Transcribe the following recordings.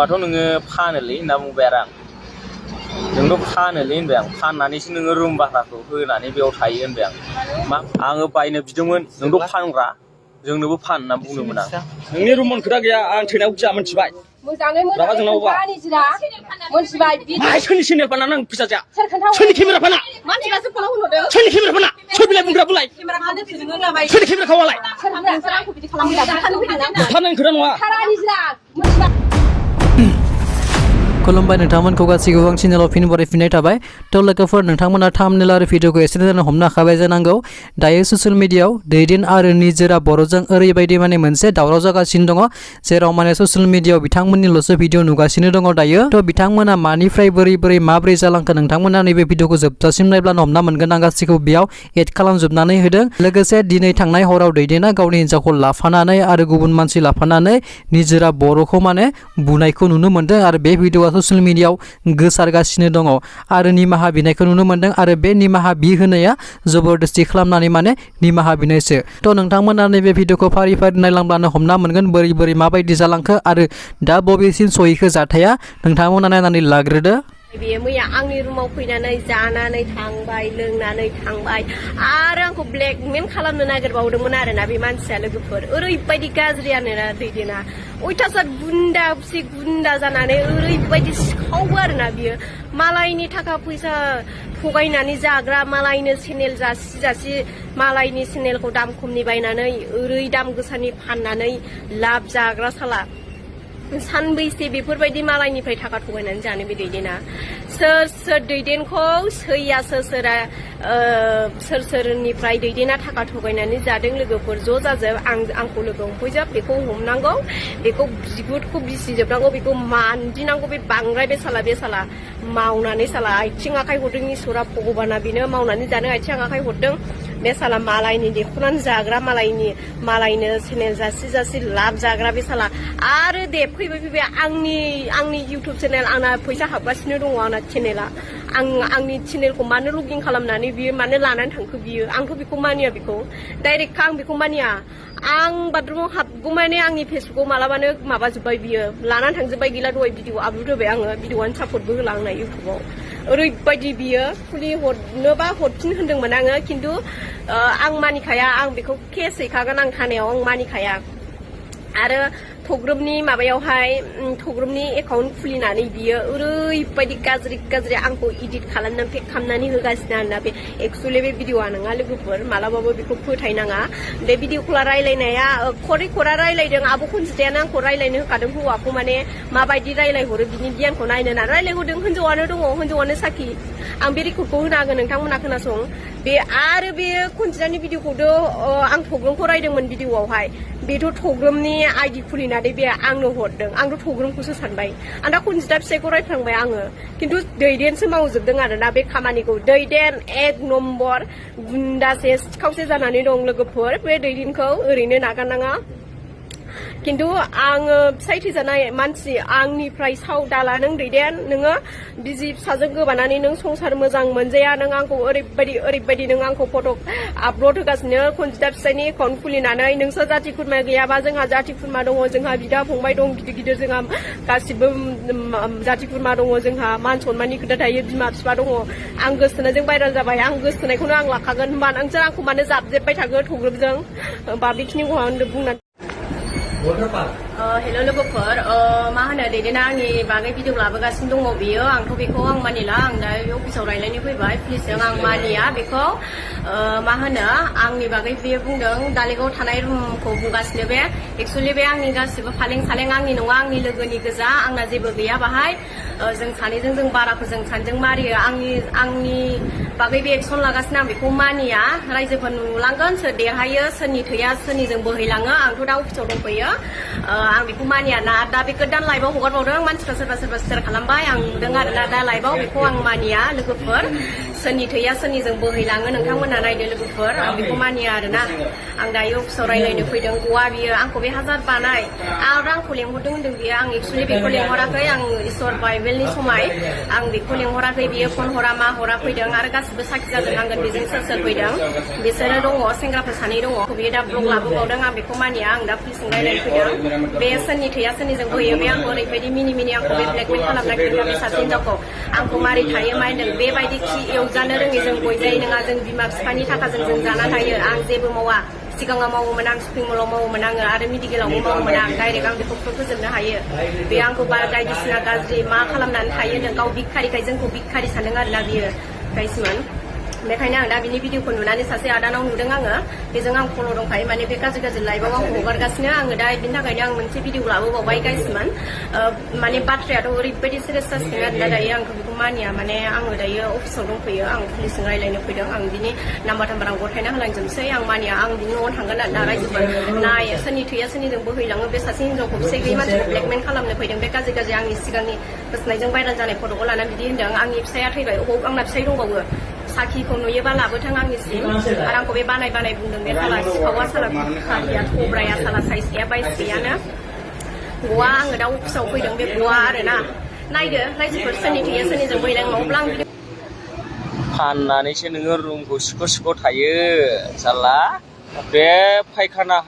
होमबाथ' नोङो फानोलै होनना बुंबाय आरो आं नोंथ' फानोलै होनबाय आं फाननानैसो नोङो रुम भाराखौ होनानै बेयाव थायो होनबाय आं आङो बायनो बिदोंमोन नोंथ' फानग्रा जोंनोबो फान होनना बुंदोंमोन आं नोंनि रुममोन खोथा गैया आं थैनायाव गिया मोनथिबाय मोजाङै मोजाङै निजिरा मोनथिबाय सोरनि चेनेल फानना आं फैसा जाया सोरनि केमेरा फाना मानसियासो फनाव होनहरदों सोरनि केमेरा फाना सोर बिलाय बुंग्रा बुलाय सोरनि केमेरा खावालाय नोंसोर आंखौ बिदि खालामदों फाननायनि खोथा नङा खुलुमबाय नोंथांमोनखौ गासैखौबो आं चेनेलाव फिन बरायफिननाय थाबाय थ' लोगोफोर नोंथांमोना थाम्बनेल आरो भिडिअखौ एसे जानो हमनो हाखाबाय जानांगौ दायो ससियेल मिडियायाव दैदेन आरो निजोरा बर'जों ओरैबायदि माने मोनसे दावराव जागासिनो दङ जेराव माने ससियेल मिडियायाव बिथांमोननिल'सो भिडिअ नुगासिनो दङ दायो थ' बिथांमोना मानिफ्राय बोरै माब्रै जालांखो नोंथांमोना नैबे भिडिअखौ जोबजासिम नायब्लानो हमना मोनगोन आं गासैखौबो बेयाव एड खालामजोबनानै होदों लोगोसे दिनै थांनाय हराव दैदेना गावनि हिन्जावखौ लाफानानै आरो गुबुन मानसि लाफानानै निजोरा बर'खौ माने बुनायखौ नुनो मोन्दों आरो बे भिडिअआ ससियेल मिडियायाव गोसारगासिनो दङ आरो निमाहा बिनायखौ नुनो मोन्दों आरो बे निमाहा बिहोनाया जबरदस्ति खालामनानै माने निमाहा बिनायसो थ' नोंथांमोना नैबे भिडिअखौ फारि नायलांब्लानो हमना मोनगोन बोरै माबायदि जालांखो आरो दा बबेसिम सहैखो जाथाया नोंथांमोना नायनानै लाग्रोदो बेयो मैया आंनि रुमाव फैनानै जानानै थांबाय लोंनानै थांबाय आरो आंखौ ब्लेकमेल खालामनो नागिरबावदोंमोन आरोना बे मानसिया लोगोफोर ओरैबायदि गाज्रियानो ना दैदेना अयथासार गुन्दा जानानै ओरैबायदि सिखावबो आरोना बियो मालायनि थाखा फैसा थगायनानै जाग्रा मालायनो चेनेल जासि मालायनि चेनेलखौ दाम खमनि बायनानै ओरै दाम गोसानि फाननानै लाब जाग्रा साला सानबैसे बेफोरबायदि मालायनिफ्राय थाखा थगायनानै जानो बे दैदेना सोर दैदेनखौ सैया सोरनिफ्राय दैदेना थाखा थगायनानै जादों लोगोफोर ज' जाजोब आंखौ लोगो हमफैजोब बेखौ हमनांगौ बेखौ बिगुरखौ बिसिजोबनांगौ बेखौ मान्दिनांगौ बे बांद्राय बे साला मावनानै साला आथिं आखाइ हरदों इसोरा भगबाना बेनो मावनानै जानो आथिं आखाइ हरदों बे साला मालायनि देखुनानै जाग्रा मालायनो चेनेल जासि लाब जाग्रा बे साला आरो दे फैबाय आंनि इउटुब चेनेल आंना फैसा हाबगासिनो दङ आंना चेनेला आंनि चेनेलखौ मानो लगिन खालामनानै बियो मानो लानानै थांखो बियो आंथ' बेखौ मानिया बेखौ डाइरेक्ट आं बेखौ मानिया आं बाथरुमाव हाबगौ माने आंनि फेसबुकआव मालाबानो माबाजोब्बाय बियो लानानै थांजोब्बाय गैला दहाय भिडिअ आपल'ड होबाय आङो भिडिअआनो सापर्टबो होला आंना इउटुबाव ओरैबायदि बियो खुलि हरनोबा हरफिन होनदोंमोन आङो खिन्थु आं मानिखाया आं बेखौ केस हैखागोन आं थानायाव आं मानिखाया आरो थग्रोबनि थग्रोबनि एकाउन्ट खुलिनानै बियो ओरैबायदि गाज्रि आंखौ इडिट खालामनानै पेक खालामनानै होगासिनो आरोना बे एक्सुवेलि बे भिडिअआ नङा लोगोफोर मालाबाबो बेखौ फोथायनाङा बे भिडिअखौ रायलायनाया खरा रायलायदों आब' खनजिथायानो आंखौ रायलायनो होखादों हौवाखौ माने माबायदि रायलायहरो बिनि गियानखौ नायनो ना रायलायहरदों हिनजावानो साखि आं बे रेकर्डखौ होनो हागोन नोंथांमोना खोनासं बे आरो बे खनजिथानि भिडिअखौथ' आं थग्रोमखौ रायदोंमोन भिडिअआवहाय बेथ' थग्रोमनि आइडि खुलिनानै बे आंनो हरदों आंथ' थग्रोमखौसो सानबाय आं दा खनजिथा फिसाइखौ रायफ्लांबाय आङो खिन्थु दैदेनसो मावजोबदों आरोना बे खामानिखौ दैदेन 1 नम्बर गुन्दासे सिखावसे जानानै दं लोगोफोर बे दैदेनखौ ओरैनो नागारनाङा खिन्थु आङो फिसाइ थैजानाय मानसि आंनिफ्राय साव दाला नों दैदेन नोङो बिजि फिसाजों गोबानानै नों संसार मोजां मोनजाया नों आंखौ ओरैबायदि नों आंखौ फट' आपल'ड होगासिनो खनजिथा फिसाइनि एकाउन्ट खुलिनानै नोंसोर जाथि खुरमा गैयाबा जोंहा जाथि खुरमा दङ जोंहा बिदा फंबाय दं गिदिर जोंहा गासिबो जाथि खुरमा दङ जोंहा मान सनमाननि खोथा थायो बिमा बिफा दङ आं गोसोथोनायजों भाइरेल जाबाय आं गोसोथोनायखौनो आं लाखागोन होमबा नोंसोर आंखौ मानो जाबजेबबाय थागोन थग्रोबजों होमबा बेखिनिखौ बुंनानै हेल' लोगोफोर मा होनो दैदेना आंनि बागै भिडिअ लाबोगासिनो दङ बियो आंथ' बेखौ आं मानिला आं दा अफिसाव रायलायनो फैबाय प्लिजजों आं मानिया बेखौ मा होनो आंनि बागै बियो बुंदों दालेगाव थानाय रुमखौ बुंगासिनो बे एक्सुवेलि बे आंनि गासिबो फालें आंनि नङा आंनि लोगोनि गोजा आंना जेबो गैया बाहाय जों सानैजों जों बाराखौ जों सानैजों मारियो आंनि बागै बे एक्सन लागासिनो आं बेखौ मानिया रायजोफोर नुलांगोन सोर देरहायो सोरनि थैया सोरनिजों बोहैलाङो आंथ' दा अफिसाव दंफैयो आं बेखौ मानिया ना दा बे गोदान लाइभआव हगारबावदों मानसिफ्रा सोरबा सेयार खालामबाय आं नुदों आरोना दा लाइभआव बेखौ आं मानिया लोगोफोर सोरनि थैया सोरनिजों बोहैलाङो नोंथांमोना नायदो लोगोफोर आं बेखौ मानिया आरोना आं दायो अफिसाव रायलायनो फैदों गवा बियो आंखौ बे हाजार बानाय आरो आंखौ लेंहरदों होनदों बियो आं एक्सुवेलि बेखौ लेंहराखै आं इसोर बाइबेलनि समाय आं बेखौ लेंहराखै बियो फन हरा मा हरा फैदों आरो गासिबो साखि जाजोबनांगोन बेजों सोर सोर फैदों बिसोरो दङ सेंग्राफोर सानै दङ बियो दा ब्लग लाबोबावदों आं बेखौ मानिया आं दा पुलिसजों रायलायनो फैदों बे सोरनि थैया सोरनिजों बोहैयो बे आंखौ ओरैबायदि मिनि आंखौ बे ब्लेकमेल खालामनो नागिरदों बे सासे हिनजावखौ आंखौ मारै थायो मा होनदों बेबायदि खि एवजानो रोङै जों गयजायै नङा जों बिमा बिफानि थाखाजों जों जाना थायो आं जेबो मावा सिगाङाव मावोमोन आं शपिं मलाव मावोमोन आङो आरो मेडिकेलावबो मावोमोन आं डाइरेक्ट आं बेखौ फोजोबनो हायो बे आंखौ बायदिसिना गाज्रि मा खालामनानै थायो नों गाव भिखारिखाय जोंखौ भिखारि सानदों आरोना बियो गाइसमोन बेखायनो आं दा बिनि भिडिअखौ नुनानै सासे आदानाव नुदों आङो बेजों आं फल' दंखायो माने बे गाज्रि लाइफआव आंखौ हगारगासिनो आङो दा बिनि थाखायनो आं मोनसे भिडिअ लाबोबावबाय गाइसमोन माने बाथ्रायाथ' ओरैबायदि सिरियास जासिगोन आरोना दायो आंखौ बेखौ मानिया माने आङो दायो अफिसाव दंफैयो आं पुलिसजों रायलायनो फैदों आं बिनि नाम्बार आं गथायना होलांजोबसै आं मानिया आं बिनि न'आव थांगोन आरोना रायजोफोर नाय सोरनि थैया सोरनिजों बोहैलाङो बे सासे हिनजावखौ फिसाय गैयै मानसिखौ ब्लेकमेल खालामनो फैदों बे गाज्रि आंनि सिगांनि बोसोरनायजों भाइरेल जानाय फट'खौ लानानै बिदि होनदों आंनि फिसाया थैबाय आंना फिसाय दंबावो साखिखौ नुयोबा लाबोथों आंनिसिम आरो आंखौ बे बानाय बुंदों बे साला सिखावा साला खालिया थब्राया साला साइज गैया बाइस गैयानो गवा आङो दा अफिसाव फैदों बे गवा आरोना नायदो रायजोफोर सोरनि थैया सोरनिजों बोहैलाङो अब्ला आं फाननानैसो नोङो रुमखौ सिख' थायो साला बे फायखाना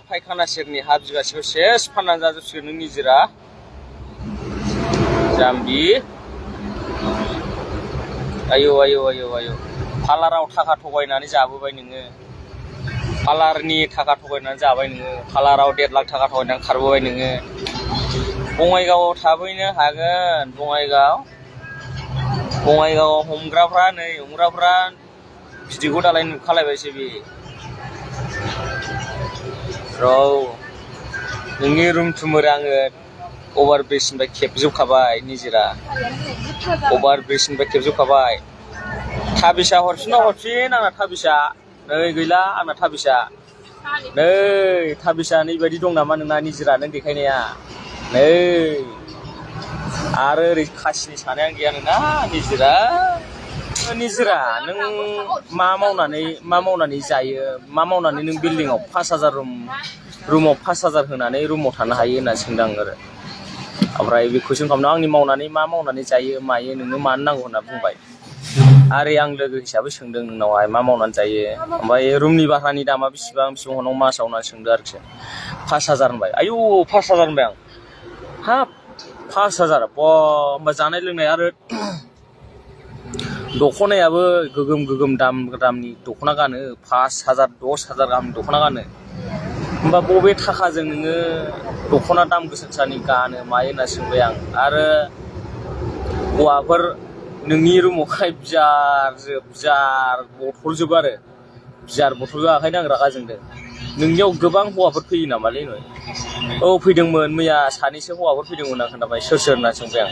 फायखाना सेरनि हा बिगासेखौ सेस फाननानै जाजोबसिगोन नों निजिरा जाम्बि आयौ पार्लाराव थाखा थगायनानै जाबोबाय नोङो पार्लारनि थाखा थगायनानै जाबाय नोङो पार्लाराव 1.5 लाख थाखा थगायनानै खारबोबाय नोङो बङाइगावआव थाबैनो हागोन बङाइगावआव हमग्राफ्रा बिदिखौ दालाय नुखालायबायसो बे नोंनि रुम थुमोर आङो अभार ब्रिजनिफ्राय खेबजोबखाबाय निजिरा अभार ब्रिजनिफ्राय खेबजोबखाबाय थाबिसा हरफिन आंना थाबिसा नै गैला आंना थाबिसा नै थाबिसा नैबायदि दं नामा नोंना निजिरा नों देखायनाया नै आरो ओरै खासिनि सानायानो गैया नोंना निजिरा नों मा मावनानै जायो मा मावनानै नों बिल्डिंआव 5,000 रुमाव 5,000 होनानै रुमाव थानो हायो होनना सोंदों आं आरो ओमफ्राय बे कुइसन खालामदों आंनि मा मावनानै जायो मायो नोंनो मानो नांगौ होनना बुंबाय आरो आं लोगो हिसाबै सोंदों नोंनावहाय मा मावनानै जायो ओमफ्राय रुमनि भारानि दामा बेसेबां हनाव मासाव होनना सोंदों आरोखि 5,000 होनबाय आयौ 5,000 होनबाय आं हाब 5,000 होमबा जानाय लोंनाय आरो दख'नायाबो गोगोम दामनि दख'ना गानो 5,000 10,000 गाहामनि दख'ना गानो होमबा बबे थाखाजों नोङो दख'ना दाम गोसानि गानो मायो होनना सोंबाय आं आरो हौवाफोर नोंनि रुमावहाय बियार बथल आखायनो आं रागा जोंदों नोंनियाव गोबां हौवाफोर फैयो नामालै नों औ फैदोंमोन मैया सानैसो हौवाफोर फैदोंमोन आं खोन्थाबाय सोर होनना सोंबाय आं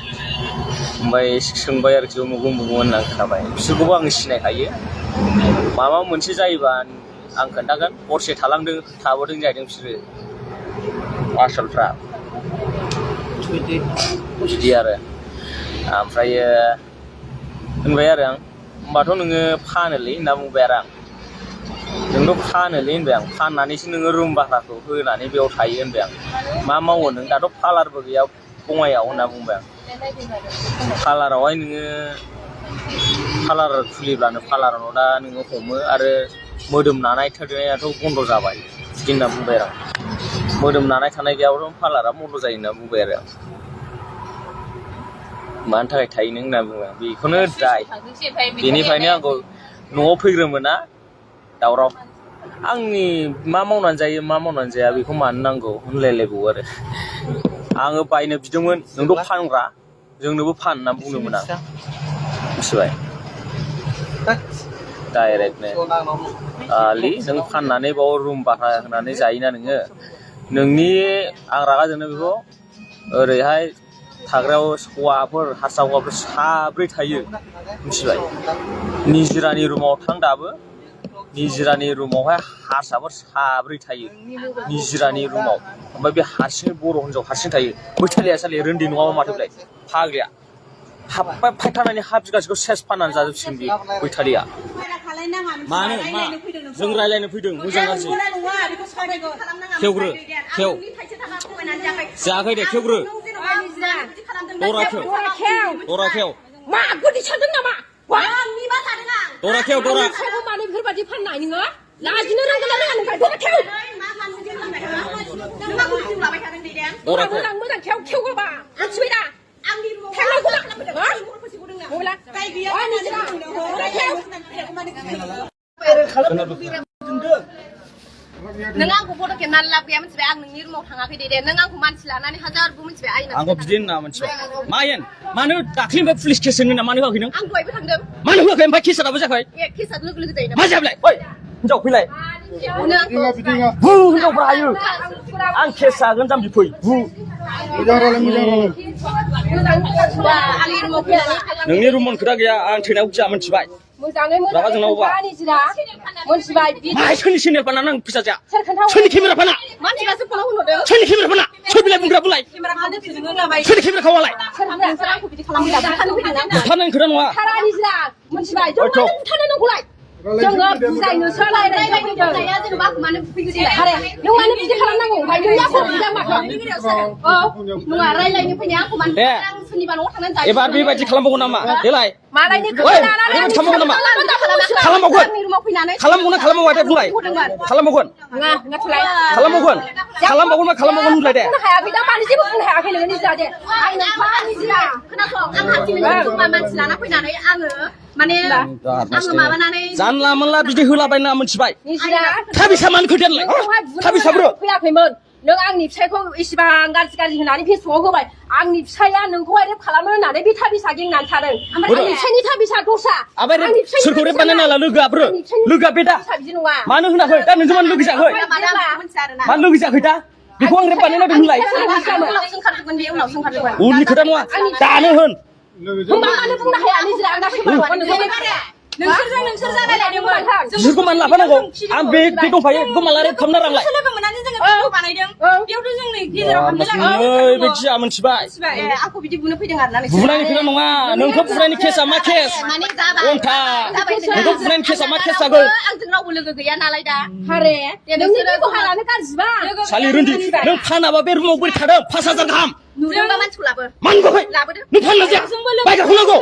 ओमफ्राय सोंबाय आरोखि उमुग होनना खोन्थाबाय बिसोरखौबो आं सिनायखायो माबा मोनसे जायोबा आं खोन्थागोन हरसे थाबोदों जाहैदों बिसोरो आसलफ्रा बिदि आरो ओमफ्रायो होनबाय आरो आं होमबाथ' नोङो फानोलै होनना बुंबाय आरो आं नोंथ' फानोलै होनबाय आं फाननानैसो नोङो रुम भाराखौ होनानै बेयाव थायो होनबाय आं मा मावो नों दाथ' पार्लारबो गैया बङाइआव होनना बुंबाय आं पार्लारावहाय नोङो पार्लार खुलिब्लानो पार्लाराव दा नोङो हमो आरो मोदोम नानाय थोरनायाथ' बन्द' जाबाय बिदि होनना बुंबाय आरो आं मोदोम नानाय थानाय गैयाबाथ' पार्लारा बन्द' जायो होनना बुंबाय आरो आं मानि थाखाय थायो नों होनना बुङो बेखौनो दाय बेनिफ्रायनो आंखौ न'आव फैग्रोमोना दावराव आंनि मा मावनानै जायो मा मावनानै जाया बेखौ मानो नांगौ होनलायलायबावो आरो आङो बायनो बिदोंमोन नोंथ' फानग्रा जोंनोबो फान होनना बुंदोंमोन आं मिथिबाय डाइरेक्टनो नों फाननानै बाव रुम भारा होनानै जायोना नोङो नोंनि आं रागा जोंनो बेखौ ओरैहाय थाग्रायाव हारसा हौवाफोर 7 थायो मिथिबाय निजरानि रुमाव थां दाबो निजरानि रुमावहाय हारसाफोर 7 थायो निजरानि रुमाव ओमफ्राय बे हारसिं बर' हिनजाव हारसिं थायो मैथालिया सालि रोन्दै नङाबा माथो बिलाय फाग्लिया हाबबाय फायथानानै हा बिगासेखौ सेस फाननानै जाजोबसिगोन बे बैथारिया मानो मा जों रायलायनो फैदों मोजां गाज्रि खेवग्रो खेव जायाखै दे खेवग्रो दरा खेव मा गुदि सानदों नामा दरा खेव दरा मानो बेफोरबायदि फाननाय नोङो लाजिनो रोंगोन ना रोङा नोंलाय दरा खेव मोजां खेव खेवगोबा मिथिबाय दा नों आंखौ फट' खेबनानै लाब गैया मिथिबाय आं नोंनि रुमाव थाङाखै दे नों आंखौ मानसि लानानै हाजारबो मिथिबाय आइना आंखौ बिदि होनना मिथिबाय मायेन मानो दाख्लिनिफ्राय पुलिस केस होनो ना मानो होआखै नों आं दहायबो थांदों मानो होआखै ओमफ्राय केसा दाबो जायाखै ए केसा लोगो लोगो जायो मा जायाब्लाय ओइ हिनजाव फैलाय बु हिनजावफ्रा हायो आं केस जागोन जाम्बि फै बु नोंनि रुमन खोथा गैया आं थैनायाव गिया मिथिबाय मोजाङै मोनथिबाय माहाय सोरनि सेनेल फाना नों फैसा जाया सोरनि केमेरा फाना मानसिफ्रासो फनाव होनहरदों सोरनि केमेरा फाना सोर बिलाय बुंग्रा बुलाय सोरनि केमेरा खावालाय बुथारनायनि खोथा नङा मोनथिबाय बुथारनो नंगौलाय जोङो बुजायनोसो रायलायफैदों जेनेबा मानो बुफैदों नों मानो बिदि खालामनांगौ ओमफ्राय नोंना बुजा माखौ नङा रायलायनो फैनाया आंखौ मानो आं सोरनिबा न'आव थांनानै जायो एबार बेबायदि खालामबावगोन नामा देलाय मालायनि खोथा लानानै खालामबावगोन नामा खालामबावगोन रुमाव फैनानै खालामबावगोन खालामबावा दे बुंलाय खालामबावगोन खालामबावगोन खालामबावगोन मा खालामबावगोन बुंलाय दे हायाखै दा मानो जेबो बुंनो हायाखै नोङो निजिरा दे आइना निजिरा खोनासं आं हारसिङैनो जमा मानसि लाना फैनानै आङो माने आङो माबानानै जानला मोनला बिदि होलाबायना मिथिबाय थाबिसा मानो खोथायालाय थाबिसाब्रो फैयाखैमोन नों आंनि फिसायखौ इसिबां गाज्रि होनानै फेसबुकआव होबाय आंनि फिसाया नोंखौहाय रेप खालामो होननानै बे थाबिसा गेंनानै थादों आंनि फिसायनि थाबिसा दस्रा सोरखौ रेप बानायना लोगोआब्रो लोगोआ बे दा मानो होनाखै दा नोंजों मानो लोगो जायाखै मानो लोगो जायाखै दा बेखौ आं रेप बानायना होदों होनलाय उननि खोथा नङा दानो होन मानो बुंनो हाया निजिरा आं नोंसोर जालायलायदोंमोन बिसोरखौ मानो लाफानांगौ आं बे दंफायो बेखौ माला रेप खालामना रांलाय लोगो मोननानै जोङो भिडिअ बानायदों बेयावथ' जोंनि गेजेराव हाबनो बे गिया मिथिबाय आंखौ बिदि बुनो फैदों आरोना बुनायनि खोथा नङा नोंखौ बुनायनि केसा मा केस अन्था नोंखौ बुनायनि केसा मा केस जागोन आंजों रावबो लोगो गैया नालाय दा हारे नोंसोरो गहालानो गाज्रिबा सालि रोन्दि नों फानाबा बे रुमाव बोरै थादों 5,000 गाहाम नुदोंबा मानसिखौ लाबो मानो होआखै नों फानना जाया बायग्राखौ नांगौ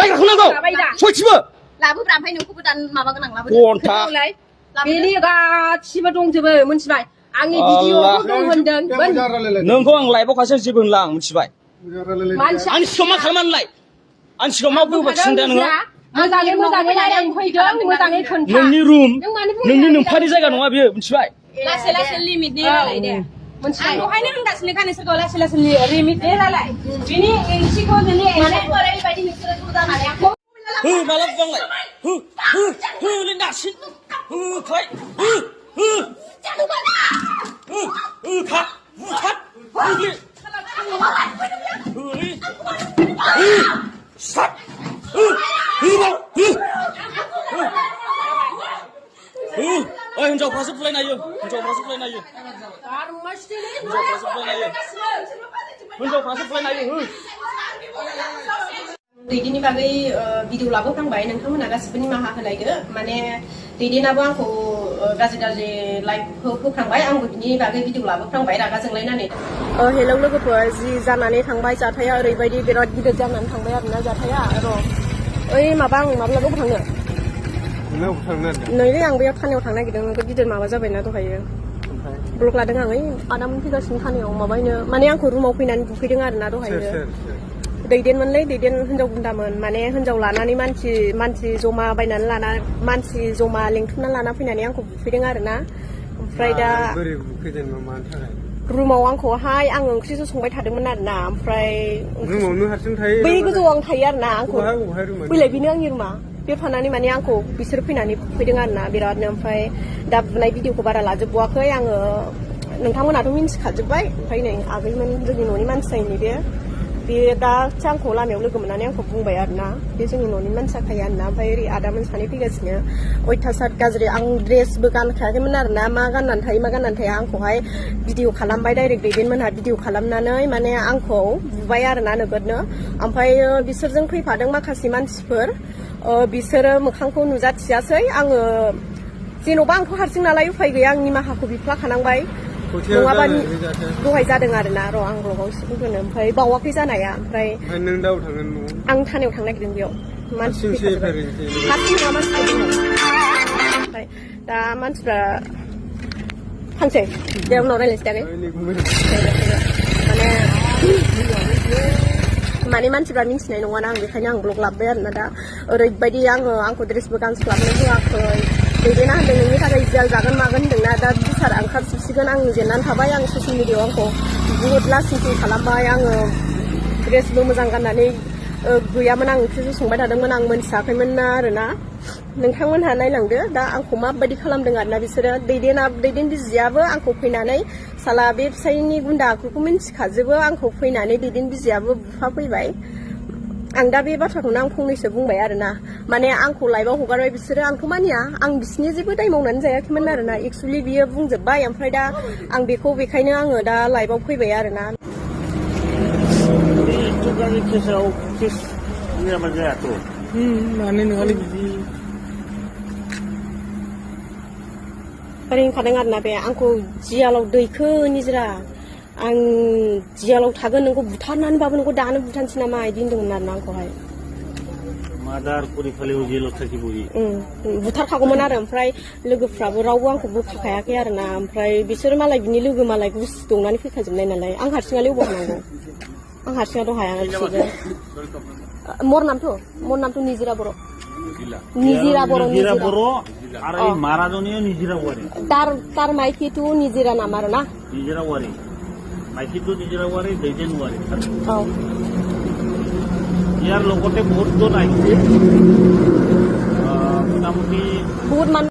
बायग्राखौ नांगौ सयथिबो लाबोब्रा ओमफ्राय नोंखौबो दान माबागोन आं लाबो अन्था बेनि गासिबो दंजोबो मिथिबाय आंनि भिडिअखौ दं होनदों नोंखौ आं लाइभआव खासो जेबो होनला आं मिथिबाय आंनि सिगाङाव मा खालामनानै आंनि सिगाङाव मा बुंबाय खिन्था नोङो मोजाङै रायलायफैदों मोजाङै खोन्था नोंनि रुम नोंनि नोंफानि जायगा नङा बियो मिथिबाय लासै लासै लिमिटनि रायलाय दे आं दहायनो होनगासिनो खानोसोरखौ लासै लासै लिमिटनि रायलाय बिनि एंसिखौ बिनि माने ओरैबायदि नोंसोरो ज' जानानै हो माला बुंलाय हो लिन्दासिन हो खाय हो खा बुथार होले सात ओइ हिनजावफ्रासो बुलायनो हायो हिनजावफ्रासो बुलायनो हायो दैदेननि बागै भिडिअ लाबोफ्रांबाय नोंथांमोना गासिबो निमाहा होलायदो माने दैदेनाबो आंखौ गाज्रि लाइभ होफ्रांबाय आंबो बिनि बागै भिडिअ लाबोफ्रांबाय रागा जोंलायनानै हेलौ लोगोफोर जि जानानै थांबाय जाथाया ओरैबायदि बिराद गिदिर जानानै थांबाय आरोना जाथाया र' ओइ माबा आं माब्लाबाबो थांनो नैलै आं बेयाव थानायाव थांनो नागिरदों नोंखौ गिदिर माबा जाबायना दहायो ब्लक लादों आं ओइ आदामोन फैगासिनो थानायाव माबायनो माने आंखौ रुमाव फैनानै बुफैदों आरोना दहायो दैदेनमोनलै दैदेन हिनजाव गुन्दामोन माने हिनजाव लानानै मानसि जमा बायनानै लाना मानसि जमा लिंथुमना लाना फैनानै आंखौ बुफैदों आरोना ओमफ्राय दा रुमाव आंखौहाय आं ओंख्रिसो संबाय थादोंमोन आरोना ओमफ्राय बै गोजौआव आं थायो आरोना आंखौ फैलाय बेनो आंनि रुमा बे थानानै माने आंखौ बिसोर फैनानै फैदों आरोना बिरादनो ओमफ्राय दा बुनाय भिडिअखौ बारा लाजोबबावाखै आङो नोंथांमोनाथ' मिन्थिखाजोब्बाय ओमफ्राय नै आगैमोन जोंनि न'नि मानसि जायो नैबे बे दा आंखौ लामायाव लोगो मोननानै आंखौ बुंबाय आरोना बे जोंनि न'नि मानसि जाखायो आरोना ओमफ्राय ओरै आदामोन सानै फैगासिनो अयथासार गाज्रि आं ड्रेसबो गानखायाखैमोन आरोना मा गाननानै थाया आंखौहाय भिडिअ खालामबाय डाइरेक्ट दैदेनमोनहा भिडिअ खालामनानै माने आंखौ बुबाय आरोना नोगोदनो ओमफ्राय बिसोरजों फैफादों माखासे मानसिफोर बिसोरो मोखांखौ नुजाथियासै आङो जेन'बा आंथ' हारसिं नालाय उफाय गैया आं निमाहाखौ बिफ्लाखानांबाय नङाबा दहाय जादों आरोना र' आं बावसो बुंगोन ओमफ्राय बावाखै जानाया ओमफ्राय नों दाव थांगोन न'आव आं थानायाव थांनो नागिरदों बेयाव मानसि हारसिं नङा मानसिफोर दङ ओमफ्राय दा मानसिफ्रा थांसै दे उनाव रायज्लायसै माने मानसिफ्रा मिन्थिनाय नङाना आं बेखायनो आं ब्लग लाबोबाय आरोना दा ओरैबायदि आंखौ ड्रेसबो गानस्लाबनो होआखै दैदेना होनदों नोंनि थाखाय जेल जागोन मागोन होनदोंना दा बिसार ओंखारजोबसिगोन आं जेननानै थाबाय आं ससियेल मिडियायाव आंखौ बुहुत लासिं खालामबाय आङो ड्रेसबो मोजां गाननानै गैयामोन आं ओंख्रिसो संबाय थादोंमोन आं मोनथियाखैमोन ना आरोना नोंथांमोनहा नायलांदो दा आंखौ माबायदि खालामदों आरोना बिसोरो दैदेन बिजियाबो आंखौ फैनानै साला बे फिसायनि गुन्दा आखुखौ मिन्थिखाजोबो आंखौ फैनानै दैदेन बिजियाबो बुफा फैबाय आं दा बे बाथ्राखौनो आं फंनैसो बुंबाय आरोना माने आंखौ लाइभआव हगारबाय बिसोरो आंथ' मानिया आं बिसिनि जेबो दाय मावनानै जायाखैमोन आरोना एक्सुवेलि बियो बुंजोब्बाय ओमफ्राय दा आं बेखायनो आङो दा लाइभआव फैबाय आरोना ओरैनोखादों आरोना बे आंखौ जियालाव दैखो निजरा आं जियालाव थागोन नोंखौ बुथारनानैबाबो नोंखौ दानो बुथारनोसै नामा बिदि होनदोंमोन आरोना आंखौहाय बुथारखागौमोन आरो ओमफ्राय लोगोफ्राबो रावबो आंखौ बोखाखायाखै आरोना ओमफ्राय बिसोर मालाय बिनि लोगो मालाय गुस दंनानै फैखाजोबनाय नालाय आं हारसिङालाय अबाव हानांगौ आं हारसिङाथ' हाया बिसोरो मर नामथ' निजिरा बर' तार माइकिটো निजिरा नाम आरो ना ইয়াৰ লগতে বহুত জন আহিছে মোটামুটি বহুত মানুহ